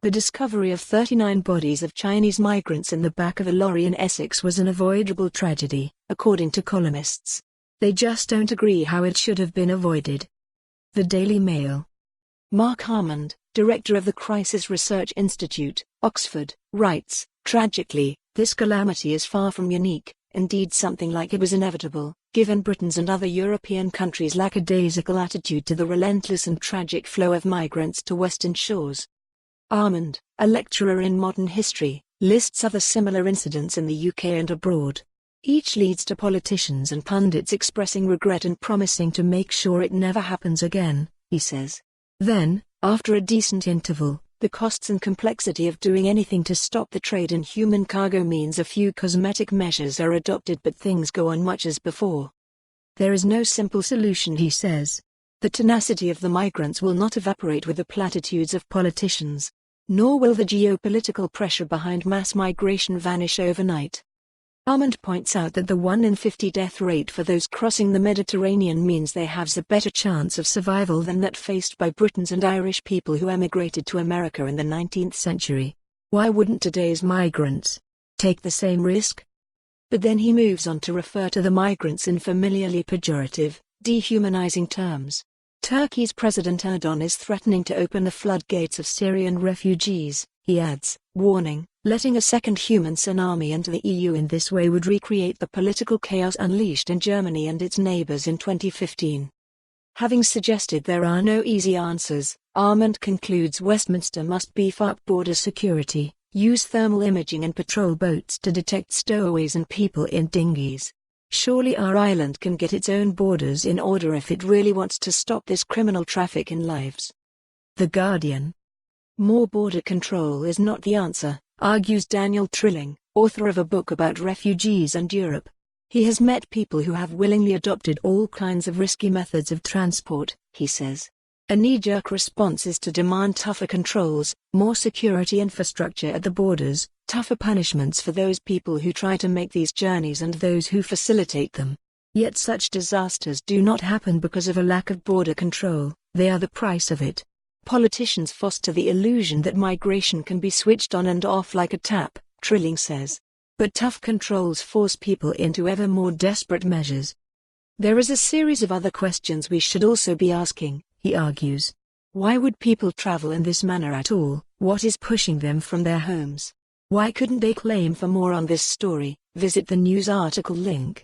The discovery of 39 bodies of Chinese migrants in the back of a lorry in Essex was an avoidable tragedy, according to columnists. They just don't agree how it should have been avoided. The Daily Mail. Mark Almond, director of the Crisis Research Institute, Oxford, writes, "Tragically, this calamity is far from unique, indeed something like it was inevitable, given Britain's and other European countries' lackadaisical attitude to the relentless and tragic flow of migrants to western shores." Almond, a lecturer in modern history, lists other similar incidents in the UK and abroad. Each leads to politicians and pundits expressing regret and promising to make sure it never happens again, he says. Then, after a decent interval, the costs and complexity of doing anything to stop the trade in human cargo means a few cosmetic measures are adopted, but things go on much as before. There is no simple solution, he says. The tenacity of the migrants will not evaporate with the platitudes of politicians, nor will the geopolitical pressure behind mass migration vanish overnight. Almond points out that the 1 in 50 death rate for those crossing the Mediterranean means they have a better chance of survival than that faced by Britons and Irish people who emigrated to America in the 19th century. Why wouldn't today's migrants take the same risk? But then he moves on to refer to the migrants in familiarly pejorative, dehumanizing terms. Turkey's President Erdogan is threatening to open the floodgates of Syrian refugees, he adds, warning, letting a second human tsunami into the EU in this way would recreate the political chaos unleashed in Germany and its neighbors in 2015. Having suggested there are no easy answers, Almond concludes Westminster must beef up border security, use thermal imaging and patrol boats to detect stowaways and people in dinghies. Surely our island can get its own borders in order if it really wants to stop this criminal traffic in lives. The Guardian. More border control is not the answer, argues Daniel Trilling, author of a book about refugees and Europe. He has met people who have willingly adopted all kinds of risky methods of transport, he says. A knee-jerk response is to demand tougher controls, more security infrastructure at the borders, tougher punishments for those people who try to make these journeys and those who facilitate them. Yet such disasters do not happen because of a lack of border control, they are the price of it. Politicians foster the illusion that migration can be switched on and off like a tap, Trilling says. But tough controls force people into ever more desperate measures. There is a series of other questions we should also be asking, he argues. Why would people travel in this manner at all? What is pushing them from their homes? Why couldn't they claim for more on this story? Visit the news article link.